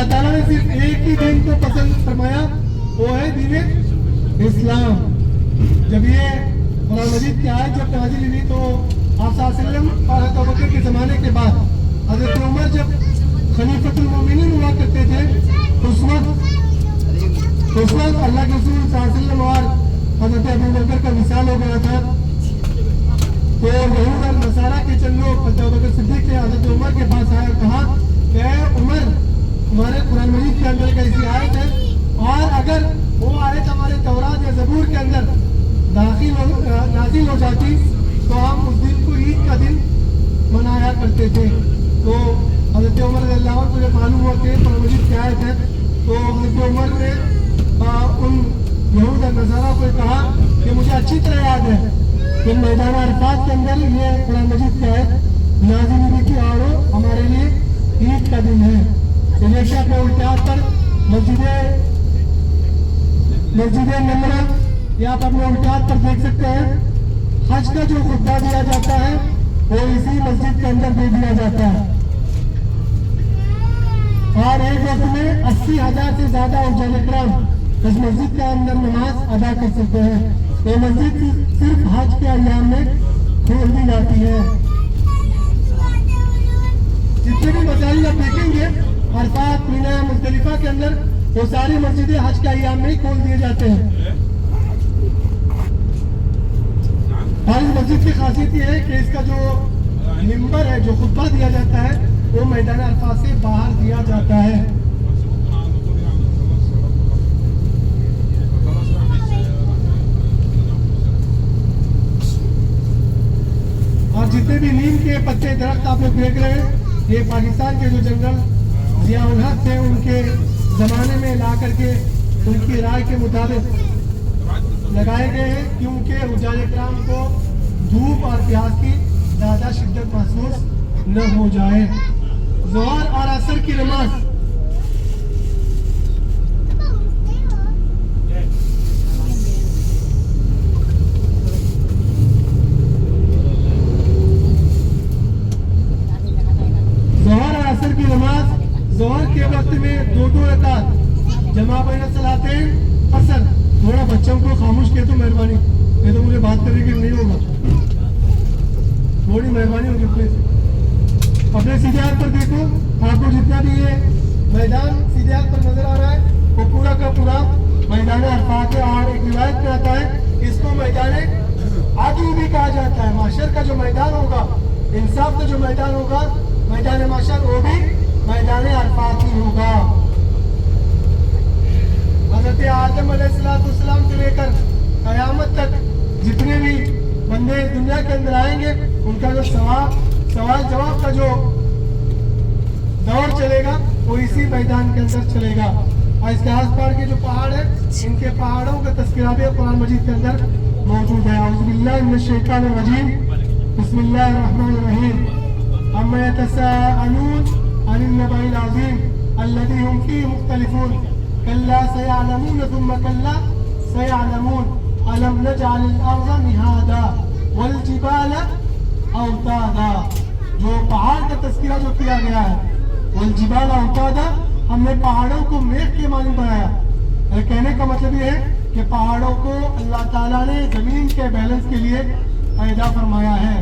अल्लाह ताला ने सिर्फ एक ही दिन को पसंद फरमाया, वो है दीन इस्लाम। जब ये कुरान मजीद की आयत जब नाज़िल हुई तो आप सल्लल्लाहु अलैहि वसल्लम और हज़रत अबू बकर के ज़माने के बाद हज़रत उमर जब खलीफतुल मोमिनीन हुआ करते थे, उस वक्त अल्लाह के रसूल सल्लल्लाहु अलैहि वसल्लम और हज़रत अबू बकर का विसाल हो गया था। तो यहूद और नसारा के चंद लोग हज़रत अबू बकर सिद्दीक़ के हज़रत उमर के पास आए और कहा कि उमर, हमारे कुरान मजीद के अंदर कैसी आयत है, और अगर वो आयत हमारे तौरात या ज़बूर के अंदर नाज़िल हो जाती तो हम उस दिन को ईद का दिन मनाया करते थे। तो हज़रत उमर रज़ियल्लाहु अन्हु को जब मालूम हुआ कि कुरान मजीद की आयत है, तो हज़रत उमर ने उन यहूद और नसारा को कहा कि मुझे अच्छी तरह याद है कि मैदान अरफात के अंदर ये कुरान मजीद की आयत नाज़िल हुई थी और हमारे लिए ईद का दिन है। जैसे अपने उल्टे हाथ पर मस्जिद नमरा या आप अपने उल्टे हाथ पर देख सकते हैं, हज का जो खुतबा दिया जाता है वो इसी मस्जिद के अंदर दे दिया जाता है। और एक वक्त में 80,000 से ज्यादा उजाले कराम इस मस्जिद के अंदर नमाज अदा कर सकते हैं। ये मस्जिद सिर्फ हज के अय्याम में खोल दी जाती है। जितने भी मसाइल आप देखेंगे अरफात, मीना, मुज़दलिफा के अंदर, वो सारी मस्जिदें हज के अय्याम में ही खोल दिए जाते हैं। और इस मस्जिद की खासियत ये है कि इसका जो मिंबर है, जो खुतबा दिया जाता है, वो मैदान अरफात से बाहर दिया जाता है। और जितने भी नीम के पत्ते दरख्त आप लोग देख रहे हैं, ये पाकिस्तान के जो जनरल ज़िया-उल हक थे, उनके ज़माने में ला करके उनकी राय के मुताबिक लगाए गए हैं, क्योंकि उजाले कराम को धूप और प्यास की ज़्यादा शिद्दत महसूस न हो जाए। ज़ोहर और असर की नमाज ज़ोहर के वक्त में 2-2 रकात जमा बैन सलातैन असर। थोड़ा बच्चों को खामोश किया तो मेहरबानी, नहीं तो मुझे बात करने की नहीं होगा, थोड़ी मेहरबानी होगी प्लीज। अपने सीधे हाथ पर देखो, आपको जितना भी ये मैदान सीधे हाथ पर नजर आ रहा है वो पूरा का पूरा मैदान अरफात है। और एक रिवायत में आता है इसको मैदान आदू भी कहा जाता है। माशर का जो मैदान होगा, इंसाफ का जो मैदान होगा, मैदान माशर, वो भी मैदान अरफात ही होगा। हज़रत आदम अलैहिस्सलाम से लेकर क़यामत तक जितने भी बंदे दुनिया के अंदर आएंगे, उनका जो सवाल जवाब का जो दौर चलेगा वो इसी मैदान के अंदर चलेगा। और इसके आस पास के जो पहाड़ है, इनके पहाड़ों का तस्करा भी कुरान मजीद के अंदर मौजूद है। औज़ु बिल्लाहि मिनश शैतानिर रजीम, बिस्मिल्लाहिर रहमानिर रहीम। अम्मा यतसाअलून अनिन नबइल अज़ीम अल्लज़ी हुम फ़ीहि मुख्तलिफ़ून कल्ला सयअलमून थुम्मा कल्ला सयअलमून अलम नजअलिल अर्ज़ मिहादा वल जिबाल औतादा। जो पहाड़ का तस्करा जो किया गया है, वल जिबाल औतादा, हमने पहाड़ों को मेघ के मानी बनाया। कहने का मतलब ये है कि पहाड़ों को अल्लाह ताला ने जमीन के बैलेंस के लिए पैदा फरमाया है।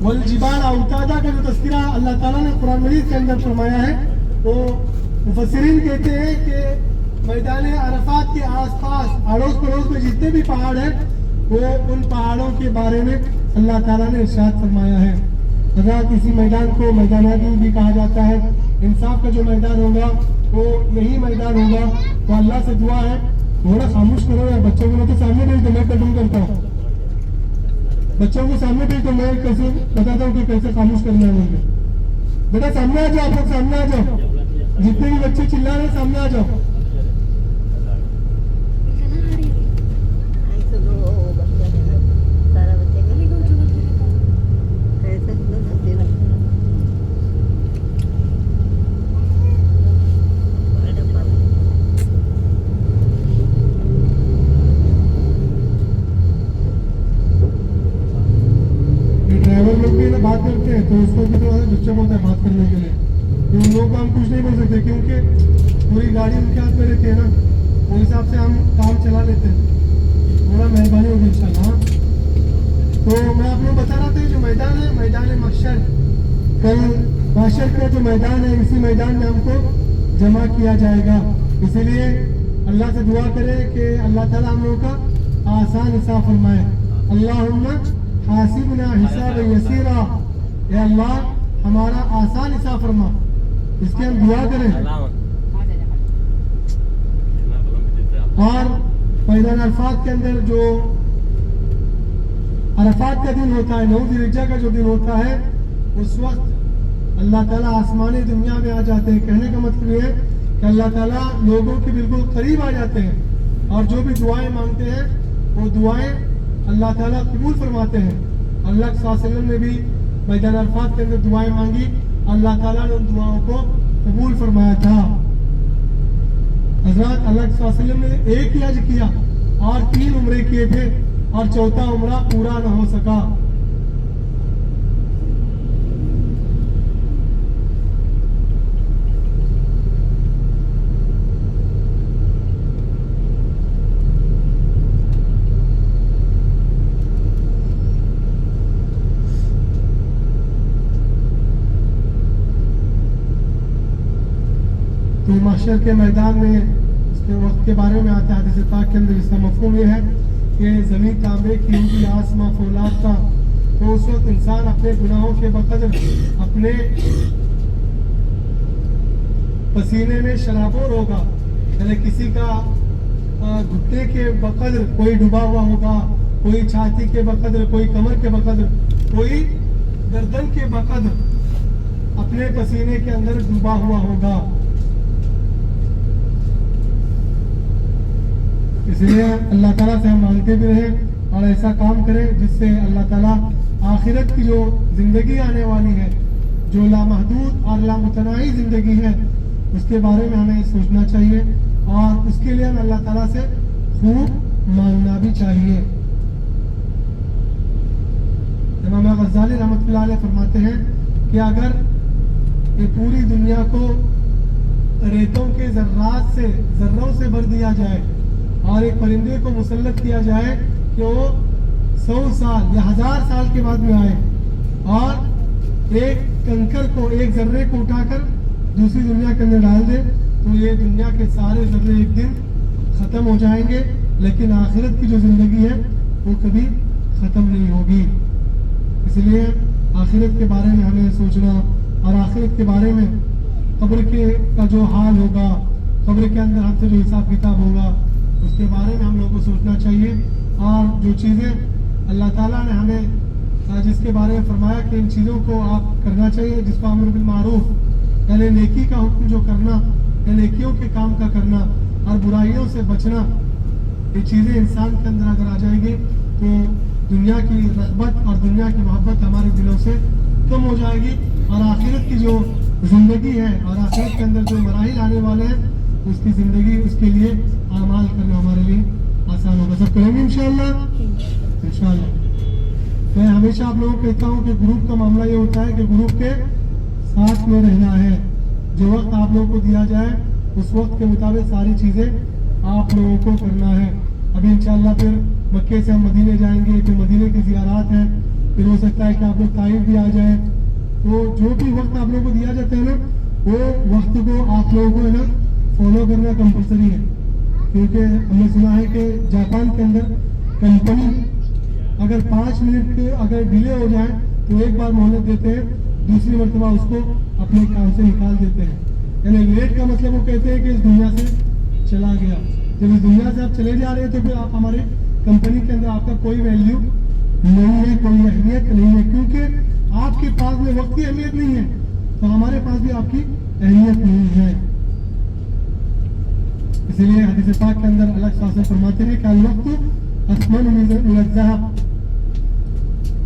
वल जिबाल औतादा का जो तस्करा अल्लाह ताला ने कुरान मजीद के अंदर फरमाया है, वो मुफस्सिरीन कहते हैं कि मैदान अरफात के आसपास अड़ोस पड़ोस में जितने भी पहाड़ हैं, वो उन पहाड़ों के बारे में अल्लाह ताला ने इरशाद फरमाया है। अगर किसी मैदान को मैदान आदिल भी कहा जाता है। इंसाफ का जो मैदान होगा वो यही मैदान होगा। तो अल्लाह से दुआ है, थोड़ा खामोश करो यार, बच्चों को तो सामने भेज दो, मैं कटिंग करता हूँ। बच्चों को सामने भेज दो, मैं कैसे बताता हूँ कि कैसे खामोश करना है मुझे। बेटा सामने आ जाओ, आप लोग सामने आ जाओ, जितने भी बच्चे चिल्ला रहे हैं सामने आ जाओ। ड्राइवर लोग भी ना बात करते हैं तो उसको भी थोड़ा सा डिस्टर्ब होता है बात करने के लिए, तो उन लोगों को हम कुछ नहीं बोल सकते क्योंकि पूरी गाड़ी उनके हाथ में रहती है ना, वो हिसाब से हम काम चला लेते हैं। थोड़ा मेहरबानी होगी इंशाल्लाह। तो मैं आप लोग बता रहा था जो मैदान है, मैदान महशर, कल महशर का जो मैदान है, इसी मैदान में हमको जमा किया जाएगा। इसीलिए अल्लाह से दुआ करें कि अल्लाह ताला हम लोगों का आसान हिसाब फरमाए। अल्लाहुम्मा हासिबना हिसाब यसीरा, या अल्लाह हमारा आसान हिसाब फरमा, इसकी हम दुआ करें। और मैदान अरफात के अंदर जो अरफात का दिन होता है, 9 ज़िलहिज्जा का जो दिन होता है, उस वक्त अल्लाह ताला आसमानी दुनिया में आ जाते हैं। कहने का मतलब ये है कि अल्लाह ताला लोगों के बिल्कुल करीब आ जाते हैं और जो भी दुआएं मांगते हैं वो दुआएं अल्लाह ताला कबूल फरमाते हैं। अल्लाह सल्लल्लाहु अलैहि वसल्लम ने भी मैदान अरफात के अंदर दुआएं मांगी, अल्लाह ताला ने उन दुआओं को कबूल फरमाया था। हज़रत अल्लाह सल्लल्लाहु अलैहि वसल्लम ने एक ही हज किया और 3 उम्रे किए थे और चौथा उम्रा पूरा न हो सका। तो महशर के मैदान में इसके वक्त के बारे में आता है हदीस पाक के अंदर, इसका मफहूम ये है कि ज़मीन तांबे की होगी, आसमां फौलाद का। तो उस वक्त इंसान अपने गुनाहों के बकदर अपने पसीने में शराबोर होगा, यानी किसी का घुटने के बकदर कोई डूबा हुआ होगा, कोई छाती के बकदर, कोई कमर के बकदर, कोई गर्दन के बकदर अपने पसीने के अंदर डूबा हुआ होगा। इसलिए अल्लाह ताला से हम मांगते भी रहें और ऐसा काम करें जिससे अल्लाह ताला आखिरत की जो ज़िंदगी आने वाली है, जो लामहदूद और लामुतनाही ज़िंदगी है, उसके बारे में हमें सोचना चाहिए और उसके लिए हमें अल्लाह ताला से खूब मांगना भी चाहिए। इमाम गज़ाली रहमतुल्लाह अलैह फरमाते हैं कि अगर ये पूरी दुनिया को रेतों के ज़र्रों से भर दिया जाए और एक परिंदे को मुसल्लत किया जाए कि वो 100 साल या 1000 साल के बाद में आए और एक कंकर को, एक जर्रे को उठाकर दूसरी दुनिया के अंदर डाल दे, तो ये दुनिया के सारे जर्रे एक दिन ख़त्म हो जाएंगे, लेकिन आखिरत की जो ज़िंदगी है वो कभी ख़त्म नहीं होगी। इसलिए आखिरत के बारे में हमें सोचना और आखिरत के बारे में कब्र का जो हाल होगा, कब्र के अंदर हमसे जो हिसाब किताब होगा, उसके बारे में हम लोगों को सोचना चाहिए। और जो चीज़ें अल्लाह ताला ने हमें जिसके बारे में फरमाया कि इन चीज़ों को आप करना चाहिए, जिसको अम्र बिल मारूफ यानी नेकी का हुक्म जो करना या नेकियों के काम का करना और बुराइयों से बचना, ये चीज़ें इंसान के अंदर अगर आ जाएगी तो दुनिया की रग़बत और दुनिया की मोहब्बत हमारे दिलों से कम हो जाएगी और आखिरत की जो ज़िंदगी है और आखिरत के अंदर जो मराहिल आने वाले हैं उसकी ज़िंदगी, उसके लिए आमाल करना हमारे लिए आसान होगा। सब करेंगे इंशाअल्लाह। इंशाअल्लाह मैं हमेशा आप लोगों को कहता हूँ कि ग्रुप का मामला ये होता है कि ग्रुप के साथ में रहना है। जो वक्त आप लोगों को दिया जाए उस वक्त के मुताबिक सारी चीज़ें आप लोगों को करना है। अभी इंशाअल्लाह फिर मक्के से हम मदीने जाएंगे, फिर मदीने की ज़ियारत है, फिर हो सकता है कि आप लोग ताइफ भी आ जाए। तो जो भी वक्त आप लोगों को दिया जाता है ना, वो वक्त को आप लोगों को है ना फॉलो करना कंपलसरी है, क्योंकि हमने सुना है कि जापान के अंदर कंपनी अगर 5 मिनट के अगर डिले हो जाए तो एक बार मोहलत देते हैं, दूसरी मरतबा उसको अपने काम से निकाल देते हैं। यानी लेट का मतलब वो कहते हैं कि इस दुनिया से चला गया। जब इस दुनिया से आप चले जा रहे हैं तो फिर आप हमारे कंपनी के अंदर आपका कोई वैल्यू नहीं है, कोई अहमियत नहीं है, क्योंकि आपके पास में वक्त की अहमियत नहीं है तो हमारे पास भी आपकी अहमियत नहीं है। इसीलिए हदीस पाक के अंदर अल्लाह सल्लल्लाहु अलैहि वसल्लम फरमाते हैं कि अल-वक़्तु अस्मनु मिन अज़-ज़हब,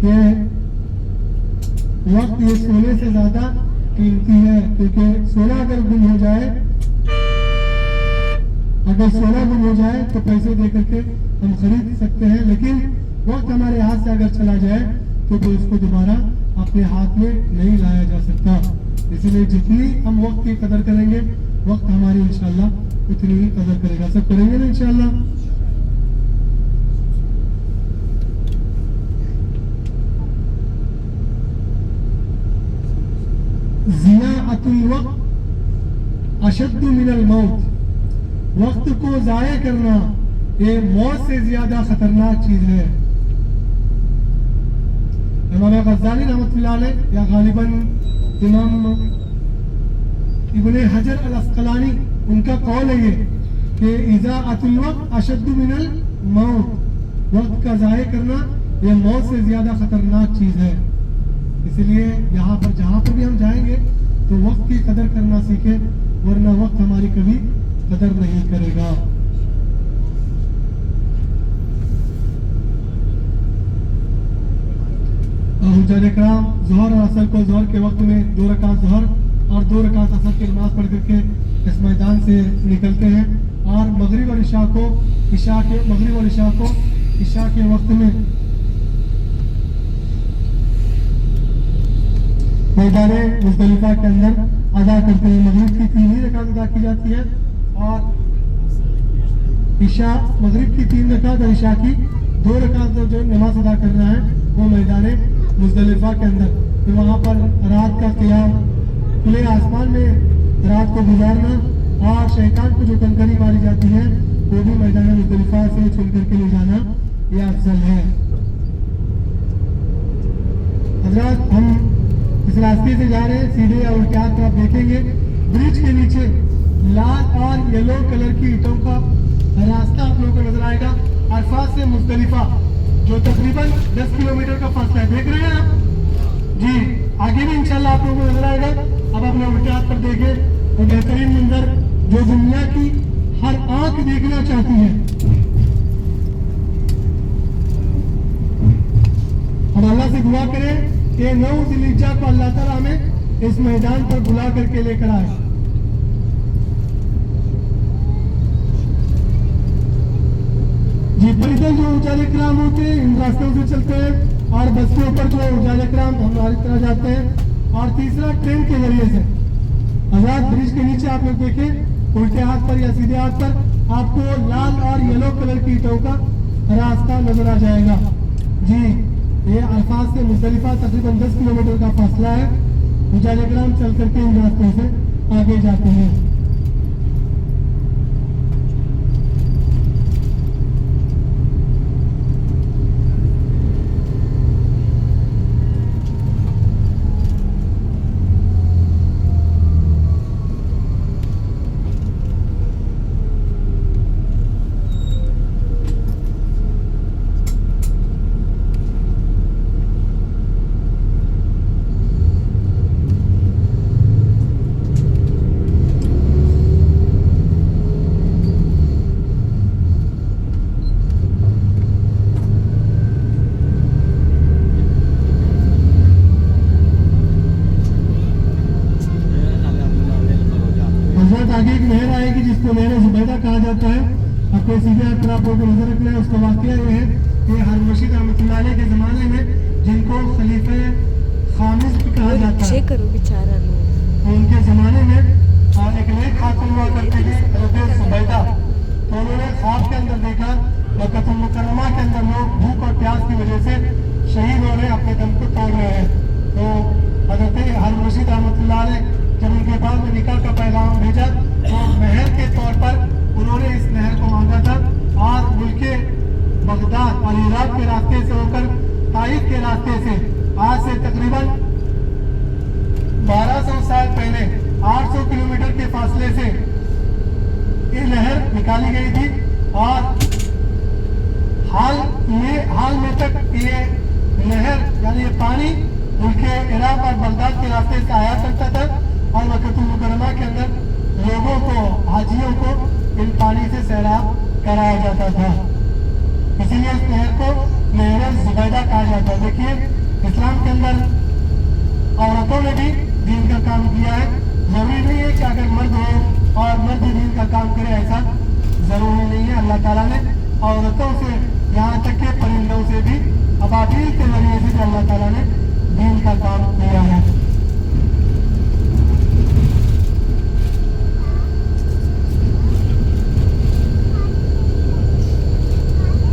के वक्त ये सोने से ज्यादा कीमती है, क्योंकि सोना अगर गुम हो जाए, अगर सोना गुम हो जाए तो पैसे दे करके हम खरीद सकते हैं, लेकिन वक्त हमारे हाथ से अगर चला जाए तो फिर उसको दोबारा अपने हाथ में नहीं लाया जा सकता। इसलिए जितनी हम वक्त की कदर करेंगे, वक्त हमारी इंशाल्लाह उतनी ही कदर करेगा। सब करेंगे ना इंशाल्लाह। ज़ियाअतुल वक्त अशद्दु मिनल मौत, वक्त को जाया करना ये मौत से ज्यादा खतरनाक चीज है। इमाम गज़ाली रहमतुल्लाह अलैह या गालिबन इमाम इब्ने हजर अल अस्क़लानी, उनका कौल है ये कि इज़ाअतुल वक्त अशद्दु मिनल मौत, वक्त का जाया करना ये मौत से ज्यादा खतरनाक चीज है। इसलिए यहाँ पर जहाँ पर भी हम जाएंगे तो वक्त की कदर करना सीखे, वरना वक्त हमारी कभी कदर नहीं करेगा। हुज्जाज कराम ज़ोहर और असर को ज़ोहर के वक्त में 2 रकात ज़ोहर और 2 रकात असर की नमाज पढ़ करके इस मैदान से निकलते हैं, और मगरिब और इशा को इशा के वक्त में मैदान मुज़दलिफा के अंदर अदा करते हैं। मगरिब की 3 ही रकात अदा की जाती है और इशा, मगरिब की 3 रकात और इशा की 2 रकात जो नमाज अदा करना है वो मैदान मुज़दलिफा के अंदर। तो वहाँ पर रात का क़ियाम, खुले आसमान में रात को गुजारना, और शैतान को जो कंकरी मारी जाती है वो भी मैदान मुज़दलिफा से चुन करके ले जाना ये अफजल है। हज़रात हम इस रास्ते से जा रहे हैं, सीधे या उल्टे हाथ आप देखेंगे ब्रिज के नीचे लाल और येलो कलर की ईंटों का रास्ता आप लोगों को नजर आएगा। अरफात से मुज़दलिफा जो तकरीबन 10 किलोमीटर का फासला है, देख रहे हैं आप जी। आगे भी इंशाल्लाह आप लोगों को नजर आएगा। अब अपने उल्टे हाथ पर देखें वो बेहतरीन मंजर जो दुनिया की हर आंख देखना चाहती है। हम अल्लाह से दुआ करें कि 9 ज़िलहिज्जा को अल्लाह ताला हमें इस मैदान पर बुला करके लेकर आए। जी पैदल जो हुज्जाज कराम होते हैं इन रास्तों से चलते हैं, और बस के ऊपर जो हुज्जाज कराम हमारी तरह जाते हैं, और तीसरा ट्रेन के जरिए से। आजाद ब्रिज के नीचे आप लोग देखें उल्टे हाथ पर या सीधे हाथ पर आपको लाल और येलो कलर की ईंटों का रास्ता नजर आ जाएगा। जी ये अल्फाज से मुज़दलिफा तकरीबन 10 किलोमीटर का फासला है। हुज्जाज कराम चल करके इन रास्तों से आगे जाते हैं। आगे एक नहर आएगी जिसको नहर जुबैदा कहा जाता है। आपको सीधे हाथ पर आप लोगों को नजर रखना है। उसका वाकया ये है कि हारून रशीद रहमतुल्लाह अलैह के ज़माने में, जिनको खलीफा खामिस भी कहा जाता है, तो उनके ज़माने में एक नई खातून हुआ करती थी हज़रत जुबैदा। तो उन्होंने ख्वाब के अंदर देखा मक्का मुकर्रमा के अंदर लोग भूख और प्यास की वजह से शहीद हो रहे, अपने दम को तोड़ रहे हैं। तो हज़रत हारून रशीद रहमतुल्लाह अलैह जब उनके बाद में निकाह का पैगाम भेजा तो महर के तौर पर उन्होंने इस नहर को मांगा था, और मुल्के बगदाद और इराक के रास्ते से होकर ताइफ के रास्ते से आज से तकरीबन 1200 साल पहले 800 किलोमीटर के फासले से ये नहर निकाली गई थी। और हाल में तक ये नहर यानी ये पानी मुल्के इराक और बगदाद के रास्ते से आया करता था, और मक्का मुकर्रमा के अंदर लोगों को, हाजियों को इन पानी से सैराब कराया जाता था। इसीलिए इस नहर को नहर जुबैदा कहा जाता है। देखिए इस्लाम के अंदर औरतों ने भी दीन का काम किया है। जरूरी नहीं है कि अगर मर्द हो और मर्द दीन का काम करे, ऐसा जरूरी नहीं है। अल्लाह ताला ने औरतों से यहाँ तक के परिंदों से भी अबाबील के जरिए से भी अल्लाह ताला ने दीन का काम किया है।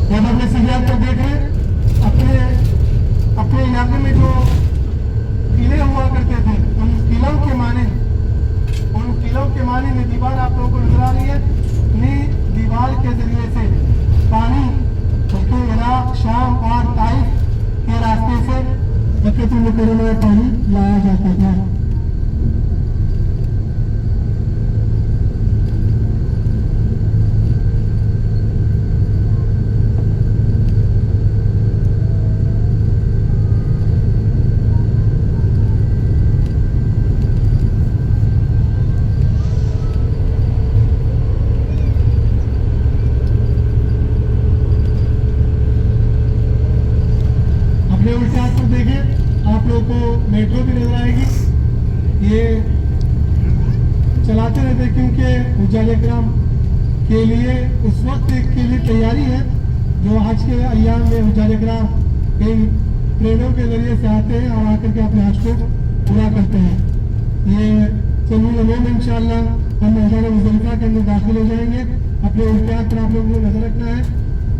जब अपने सीरियल को देख रहे अपने इलाके में जो किले हुआ करते थे उन किलों के माने में दीवार आप लोगों को नजर आ रही है। दीवार के जरिए से पानी उसके इराक शाम और ताइफ के रास्ते से मक्के मुकर्रमा में पानी लाया जाता था। उल्टे हाथ पर देखें आप लोगों को मेट्रो भी नजर आएगी। ये चलाते रहते क्योंकि उजाले कराम के लिए उस वक्त के लिए तैयारी है जो आज के अय्याम में उजाले कराम इन ट्रेनों के जरिए से आते हैं और आकर के अपने हज को पूरा करते हैं। ये चंद लम्हों में इंशाअल्लाह हम मैदान मुज़दलिफा के अंदर दाखिल हो जाएंगे। अपने उल्टे हाथ पर आप लोगों को नजर रखना है।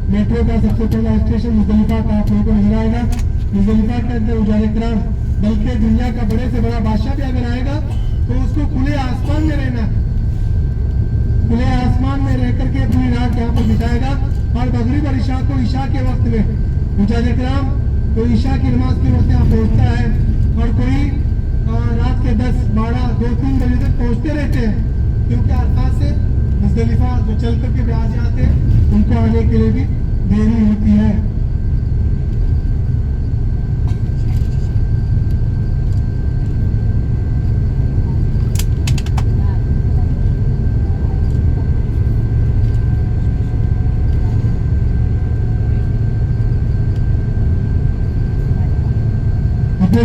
मेट्रो का सबसे पहला स्टेशन मुज़दलिफा का आप लोगों को नजर आएगा। मुज़दलिफा के अंदर उजाले कराम बल्कि दुनिया का बड़े से बड़ा बादशाह भी अगर आएगा तो उसको खुले आसमान में रहना, खुले आसमान में रह करके पूरी रात यहाँ पर बिताएगा। और मगरिब और इशा को इशा के वक्त में उजाले कराम कोई इशा की नमाज के वक्त यहाँ पहुँचता है और कोई रात के 10, 12, 2, 3 बजे तक पहुँचते रहते हैं क्योंकि अरफात से मुज़दलिफा जो चल करके भी आज आते हैं उनको आने के लिए भी देरी होती है।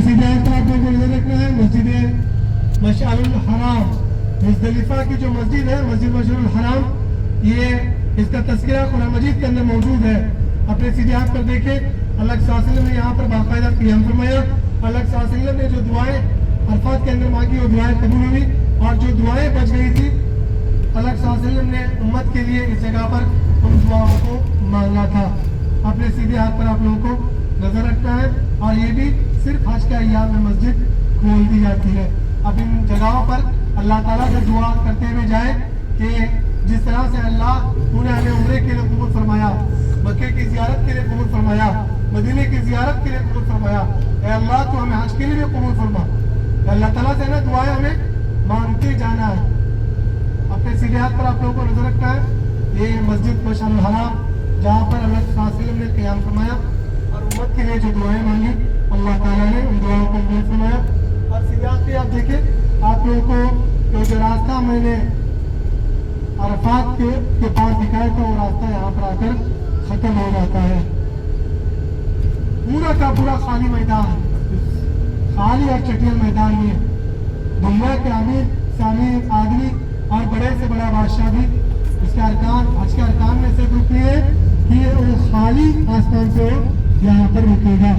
सीधे आप लोगों को नजर रखना है मस्जिद मशअरुल हराम, मुज़दलिफा की जो मस्जिद है मस्जिद मशअरुल हराम, ये इसका तज़किरा कुरान मजीद के अंदर मौजूद है। अपने सीधे हाथ पर देखें अल्लाह सल्लल्लाहु अलैहि वसल्लम ने यहाँ पर बाकायदा क़ियाम फरमाया। अल्लाह सल्लल्लाहु अलैहि वसल्लम ने जो दुआएं अरफात के अंदर मांगी वो दुआएं कबूल हुई और जो दुआएं बच गई थी अल्लाह सल्लल्लाहु अलैहि वसल्लम ने उम्मत के लिए इस जगह पर उन दुआओं को मांगा था। अपने सीधे हाथ पर आप लोगों को नजर रखना है और ये भी सिर्फ हज के अय्याम में मस्जिद खोल दी जाती है। अब इन जगहों पर अल्लाह ताला से दुआ करते हुए जाए कि जिस तरह से अल्लाह तूने हमें उम्रे के लिए कबूल फरमाया, मक्के की ज़ियारत के लिए कबूल फरमाया, मदीने की ज़ियारत के लिए कबूल फरमाया, ऐ अल्लाह तो हमें हज के लिए भी कबूल फरमा। अल्लाह ताला से ना दुआएं हमें मांगते जाना है। अपने सीधे हाथ पर आप लोगों को नजर रखना है ये मस्जिद मशअरुल हराम जहाँ पर अल्लाह सल्लल्लाहु अलैहि वसल्लम ने क़ियाम फरमाया और उम्मत के लिए जो दुआएं मांगी अल्लाह ताला ने उन दुआओं को कबूल फरमाया। और सीधे हाथ पे आप देखें आप लोगों को जो रास्ता मैंने अरफात के पास दिखाया था वो रास्ता यहाँ पर आकर खत्म हो जाता है। पूरा का पूरा खाली मैदान, खाली और चटियल मैदान में दुनिया के अमीर से अमीर आदमी और बड़े से बड़ा बादशाह भी इसके अरकान हज के अरकान में से रुकनी है कि वो खाली आसमान से यहाँ पर रुकेगा।